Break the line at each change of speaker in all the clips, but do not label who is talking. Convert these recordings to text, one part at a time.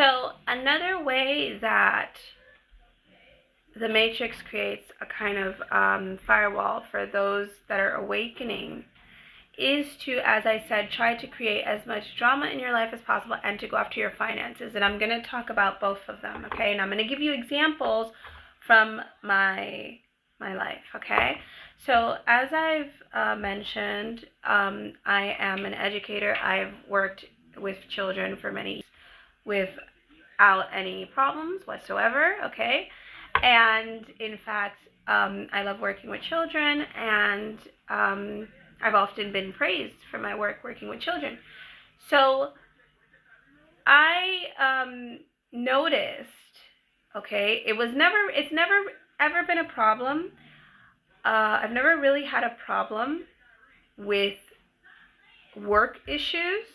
So another way that the Matrix creates a kind of firewall for those that are awakening is to, as I said, try to create as much drama in your life as possible and to go after your finances. And I'm going to talk about both of them, okay? And I'm going to give you examples from my life, okay? So as I've mentioned, I am an educator. I've worked with children for many years without any problems whatsoever, okay? And in fact, I love working with children, and I've often been praised for my work working with children. So I noticed, okay, it's never ever been a problem. I've never really had a problem with work issues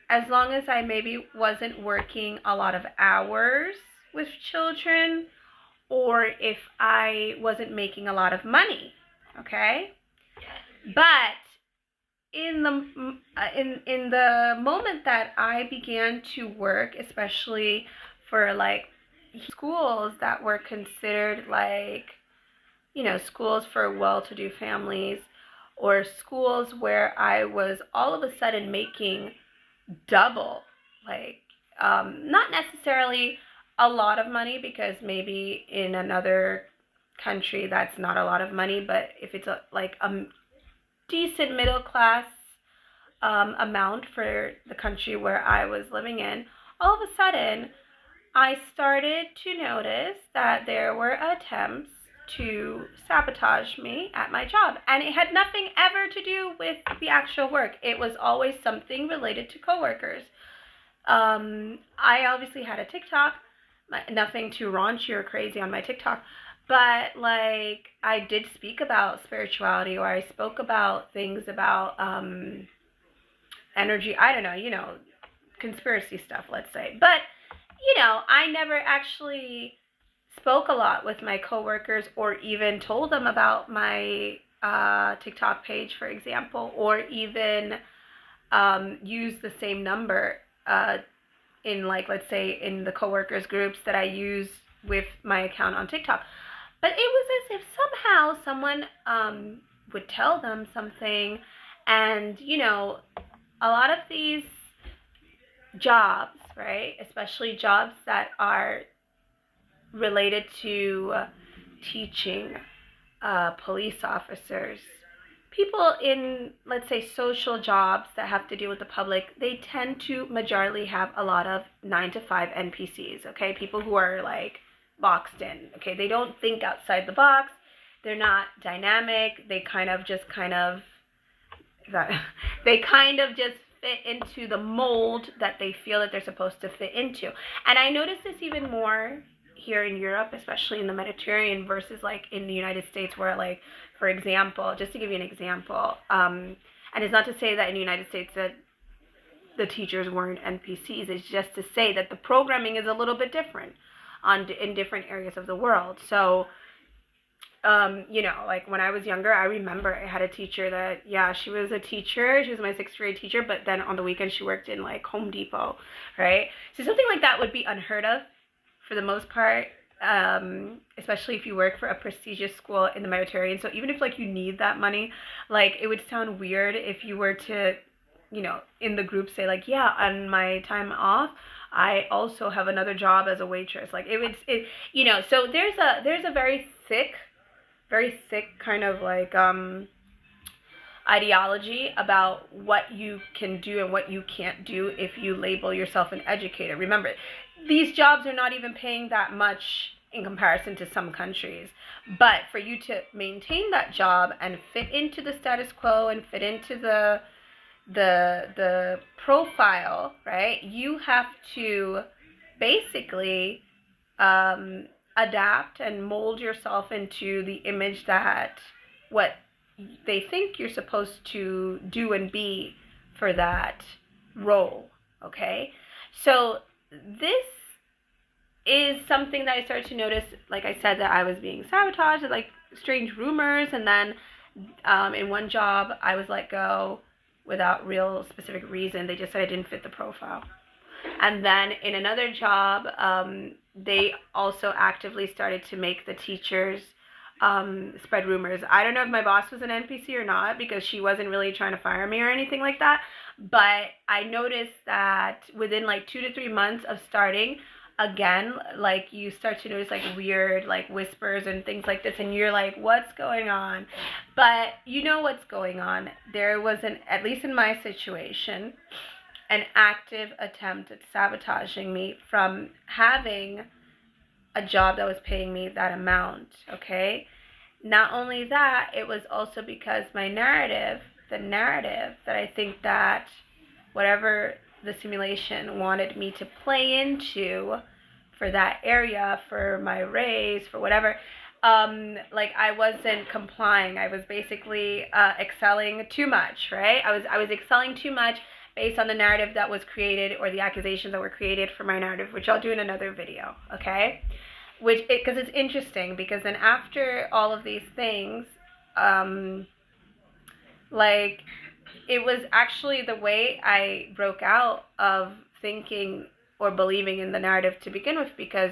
as long as I maybe wasn't working a lot of hours with children, or if I wasn't making a lot of money, okay? But in the moment that I began to work, especially for like schools that were considered like, you know, schools for well-to-do families, or schools where I was all of a sudden making double, like not necessarily a lot of money, because maybe in another country that's not a lot of money, but if it's like a decent middle class amount for the country where I was living in, all of a sudden I started to notice that there were attempts to sabotage me at my job, and it had nothing ever to do with the actual work. It was always something related to coworkers. I obviously had a TikTok, nothing too raunchy or crazy on my TikTok, but like I did speak about spirituality, or I spoke about things about energy, I don't know, you know, conspiracy stuff, let's say. But, you know, I never actually spoke a lot with my coworkers, or even told them about my TikTok page, for example, or even use the same number in, like, let's say in the coworkers groups that I use with my account on TikTok. But it was as if somehow someone would tell them something, and, you know, a lot of these jobs, right, especially jobs that are related to teaching, police officers, people in, let's say, social jobs that have to do with the public, they tend to majorly have a lot of 9-to-5 NPCs, okay? People who are like boxed in, okay? They don't think outside the box. They're not dynamic. They kind of just fit into the mold that they feel that they're supposed to fit into. And I noticed this even more here in Europe, especially in the Mediterranean, versus like in the United States, where, like, for example, just to give you an example, and it's not to say that in the United States that the teachers weren't NPCs, it's just to say that the programming is a little bit different in different areas of the world. So you know, like when I was younger, I remember I had a teacher that, yeah, she was a teacher. She was my 6th grade teacher, but then on the weekend she worked in like Home Depot, right? So something like that would be unheard of for the most part, especially if you work for a prestigious school in the Mediterranean. So even if like you need that money, like it would sound weird if you were to, you know, in the group say like, yeah, on my time off, I also have another job as a waitress. Like it you know, so there's a very thick kind of like ideology about what you can do and what you can't do if you label yourself an educator. Remember, these jobs are not even paying that much in comparison to some countries. But for you to maintain that job and fit into the status quo and fit into the profile, right, you have to basically adapt and mold yourself into the image that what they think you're supposed to do and be for that role, okay? So this is something that I started to notice, like I said, that I was being sabotaged, like strange rumors, and then in one job I was let go without real specific reason. They just said I didn't fit the profile. And then in another job, they also actively started to make the teachers spread rumors. I don't know if my boss was an NPC or not, because she wasn't really trying to fire me or anything like that. But I noticed that within like 2 to 3 months of starting, again, like you start to notice like weird like whispers and things like this, and you're like, what's going on? But you know what's going on. There was at least in my situation, an active attempt at sabotaging me from having a job that was paying me that amount, okay? Not only that, it was also because the narrative that I think that whatever the simulation wanted me to play into for that area, for my raise, for whatever, like I wasn't complying. I was basically excelling too much, right? I was excelling too much based on the narrative that was created, or the accusations that were created for my narrative, which I'll do in another video, okay? Because it's interesting, because then after all of these things, like, it was actually the way I broke out of thinking or believing in the narrative to begin with, because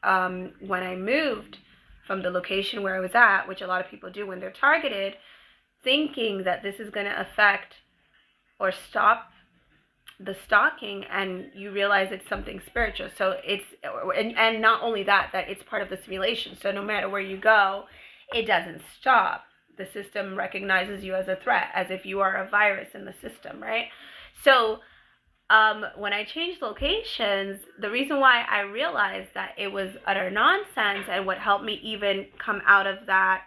when I moved from the location where I was at, which a lot of people do when they're targeted, thinking that this is going to affect or stop the stalking, and you realize it's something spiritual. So it's, and not only that it's part of the simulation. So no matter where you go, it doesn't stop. The system recognizes you as a threat, as if you are a virus in the system, right? So when I changed locations, the reason why I realized that it was utter nonsense, and what helped me even come out of that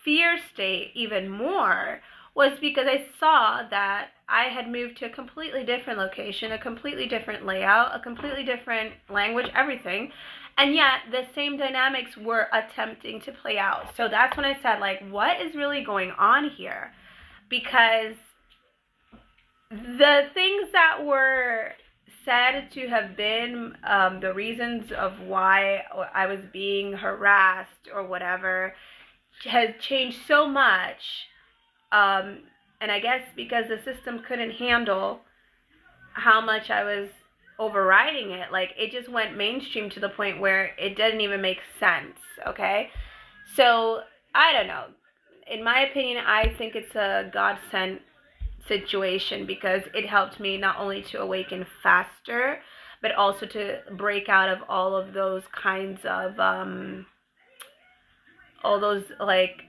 fear state even more, was because I saw that I had moved to a completely different location, a completely different layout, a completely different language, everything. And yet the same dynamics were attempting to play out. So that's when I said, like, what is really going on here? Because the things that were said to have been the reasons of why I was being harassed or whatever has changed so much. And I guess because the system couldn't handle how much I was overriding it, like, it just went mainstream to the point where it didn't even make sense, okay? So, I don't know. In my opinion, I think it's a God-sent situation, because it helped me not only to awaken faster, but also to break out of all of those kinds of, all those, like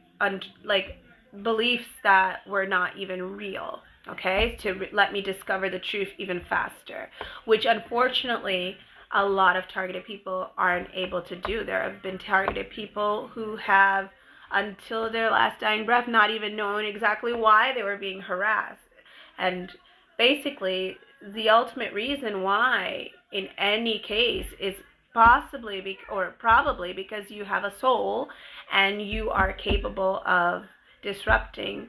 beliefs that were not even real, okay? To let me discover the truth even faster, which unfortunately a lot of targeted people aren't able to do. There have been targeted people who have, until their last dying breath, not even known exactly why they were being harassed. And basically, the ultimate reason why, in any case, is possibly or probably because you have a soul and you are capable of disrupting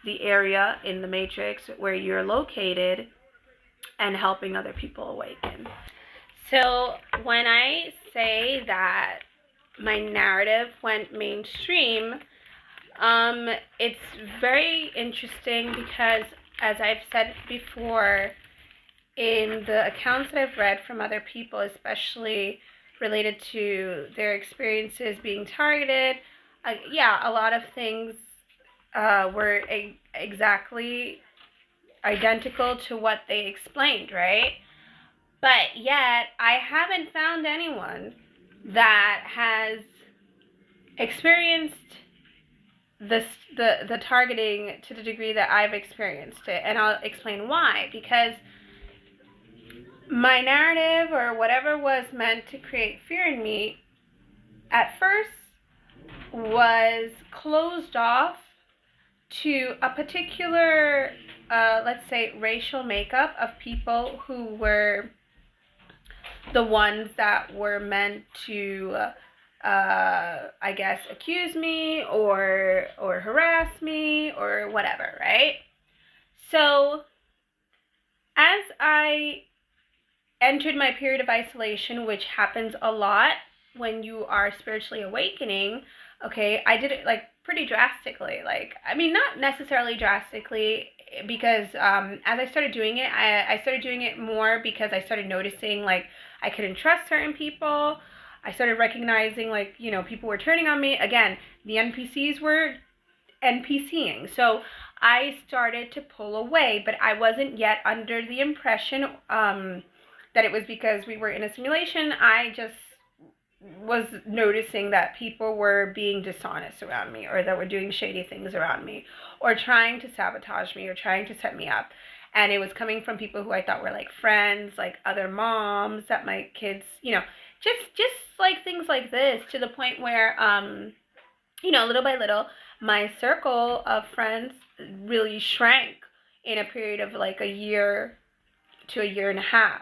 the area in the matrix where you're located and helping other people awaken. So when I say that my narrative went mainstream, it's very interesting, because as I've said before, in the accounts that I've read from other people, especially related to their experiences being targeted, yeah, a lot of things were exactly identical to what they explained, right? But yet, I haven't found anyone that has experienced the targeting to the degree that I've experienced it. And I'll explain why. Because my narrative, or whatever was meant to create fear in me, at first was closed off to a particular, let's say, racial makeup of people who were the ones that were meant to, I guess, accuse me or harass me or whatever, right? So as I entered my period of isolation, which happens a lot when you are spiritually awakening, okay, I did it like pretty drastically. Like, I mean, not necessarily drastically because as I started doing it, I started doing it more because I started noticing like I couldn't trust certain people. I started recognizing like, you know, people were turning on me. Again, the NPCs were NPCing. So I started to pull away, but I wasn't yet under the impression that it was because we were in a simulation. I just was noticing that people were being dishonest around me, or that were doing shady things around me, or trying to sabotage me, or trying to set me up. And it was coming from people who I thought were like friends, like other moms that my kids, you know, just like things like this, to the point where you know, little by little, my circle of friends really shrank in a period of like a year to a year and a half.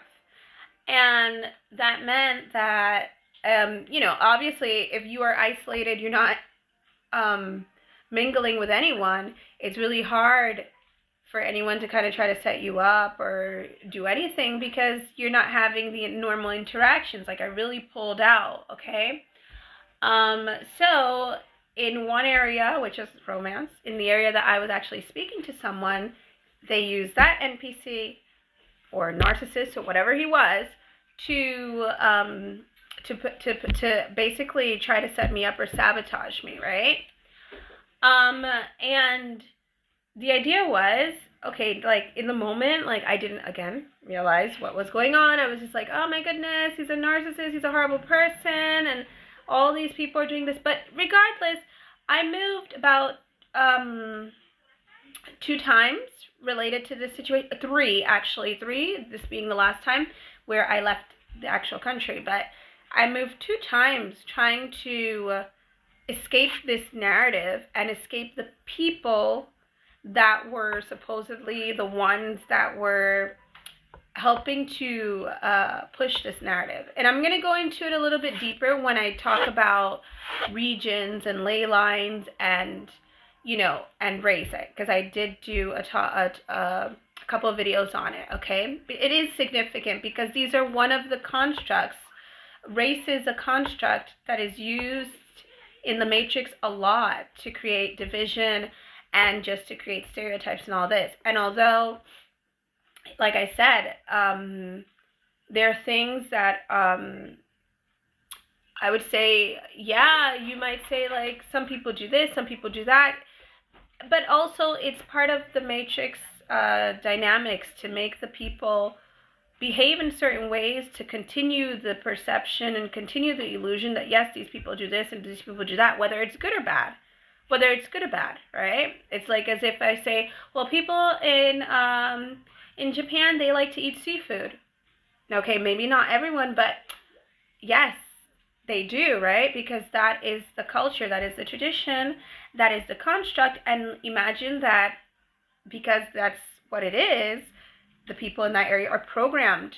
And that meant that, you know, obviously, if you are isolated, you're not mingling with anyone, it's really hard for anyone to kind of try to set you up or do anything because you're not having the normal interactions. Like, I really pulled out, okay? So in one area, which is romance, in the area that I was actually speaking to someone, they used that NPC or narcissist or whatever he was to basically try to set me up or sabotage me, right? And the idea was, okay, like in the moment, like I didn't, again, realize what was going on. I was just like, oh my goodness, he's a narcissist, he's a horrible person, and all these people are doing this. But regardless, I moved about 2 times related to this situation. 3, actually, 3, this being the last time where I left the actual country. But I moved 2 times trying to escape this narrative and escape the people that were supposedly the ones that were helping to push this narrative. And I'm going to go into it a little bit deeper when I talk about regions and ley lines and, you know, and race, because I did do a couple of videos on it, okay? It is significant because these are one of the constructs. Race is a construct that is used in the Matrix a lot to create division and just to create stereotypes and all this. And although, like I said, there are things that I would say, yeah, you might say like some people do this, some people do that, but also it's part of the Matrix dynamics to make the people behave in certain ways to continue the perception and continue the illusion that yes, these people do this and these people do that, whether it's good or bad. Whether it's good or bad, right? It's like as if I say, well, people in Japan, they like to eat seafood. Okay, maybe not everyone, but yes, they do, right? Because that is the culture, that is the tradition, that is the construct. And imagine that because that's what it is, the people in that area are programmed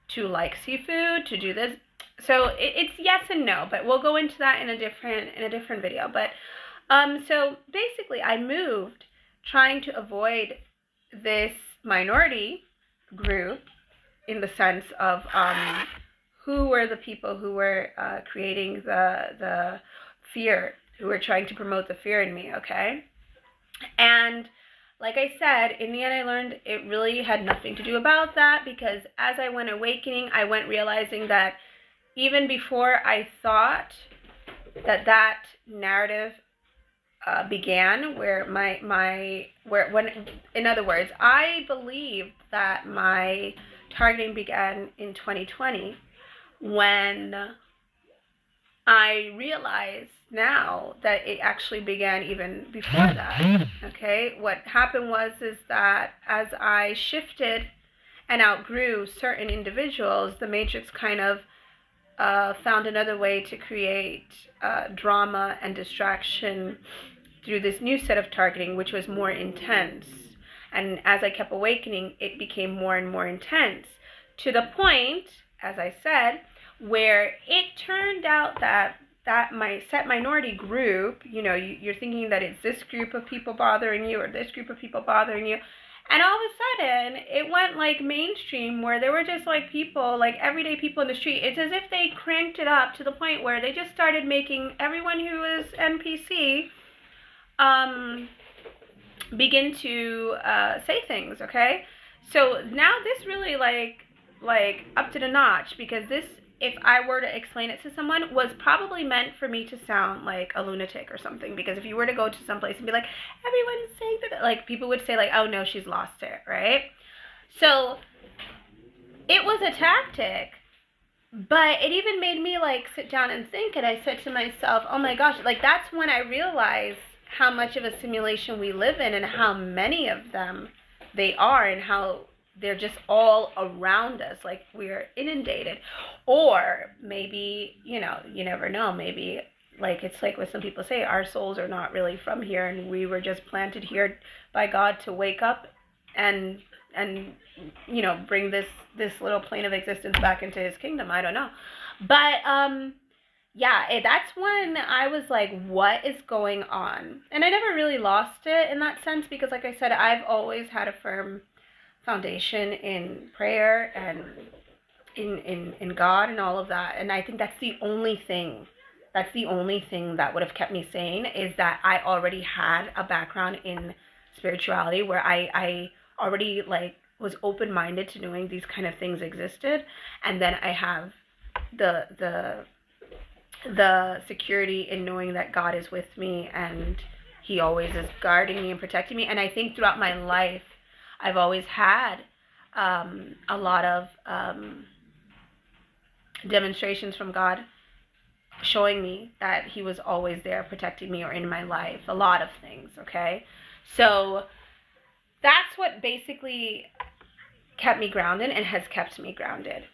to like seafood, to do this. So it's yes and no, but we'll go into that in a different video. But so basically, I moved trying to avoid this minority group in the sense of who were the people who were creating the fear, who were trying to promote the fear in me, okay? And like I said, in the end, I learned it really had nothing to do about that, because as I went awakening, I went realizing that even before I thought that narrative began, where in other words, I believed that my targeting began in 2020 when I realized now that it actually began even before that. Okay, what happened is that as I shifted and outgrew certain individuals, the Matrix kind of found another way to create drama and distraction through this new set of targeting, which was more intense. And as I kept awakening, it became more and more intense, to the point, as I said, where it turned out that my set minority group, you know, you're thinking that it's this group of people bothering you or this group of people bothering you, and all of a sudden it went like mainstream, where there were just like people, like everyday people in the street. It's as if they cranked it up to the point where they just started making everyone who was NPC begin to say things, okay? So now this really like up to the notch, because this, if I were to explain it to someone, was probably meant for me to sound like a lunatic or something. Because if you were to go to some place and be like, everyone's saying that, like people would say like, oh no, she's lost it, right? So it was a tactic, but it even made me like sit down and think, and I said to myself, oh my gosh, like that's when I realized how much of a simulation we live in, and how many of them they are, and how they're just all around us, like we're inundated. Or maybe, you know, you never know, maybe like it's like what some people say, our souls are not really from here, and we were just planted here by God to wake up and you know, bring this little plane of existence back into his kingdom. I don't know. But yeah, that's when I was like, what is going on? And I never really lost it in that sense, because like I said, I've always had a firm foundation in prayer and in God and all of that. And I think that's the only thing that would have kept me sane, is that I already had a background in spirituality, where I already like was open-minded to knowing these kind of things existed. And then I have the security in knowing that God is with me, and he always is guarding me and protecting me. And I think throughout my life, I've always had a lot of demonstrations from God showing me that he was always there protecting me, or in my life, a lot of things, okay? So that's what basically kept me grounded and has kept me grounded.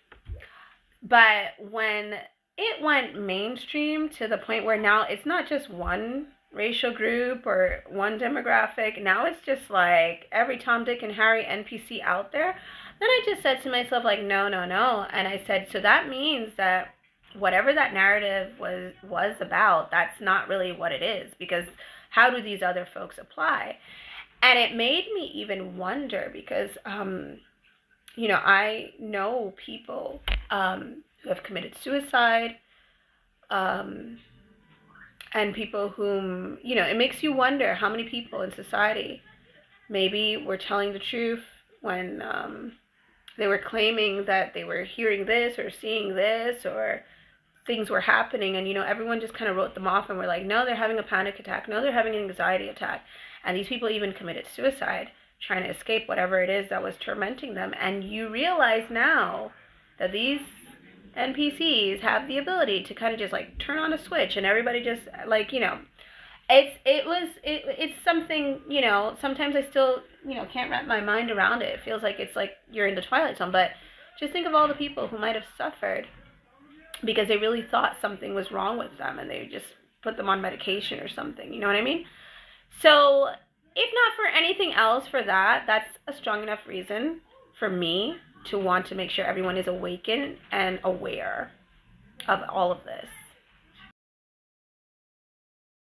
But when it went mainstream to the point where now it's not just one racial group or one demographic, now it's just like every Tom, Dick, and Harry NPC out there, then I just said to myself like, no. And I said, so that means that whatever that narrative was about, that's not really what it is, because how do these other folks apply? And it made me even wonder, because you know, I know people who have committed suicide, and people whom, you know, it makes you wonder how many people in society maybe were telling the truth when they were claiming that they were hearing this or seeing this, or things were happening, and, you know, everyone just kind of wrote them off and were like, no, they're having a panic attack, no, they're having an anxiety attack. And these people even committed suicide, trying to escape whatever it is that was tormenting them. And you realize now that these NPCs have the ability to kind of just like turn on a switch, and everybody just like, you know, it's something, you know, sometimes I still, you know, can't wrap my mind around it. It feels like it's like you're in the Twilight Zone. But just think of all the people who might have suffered because they really thought something was wrong with them, and they just put them on medication or something, you know what I mean? So if not for anything else, for that, that's a strong enough reason for me to want to make sure everyone is awakened and aware of all of this.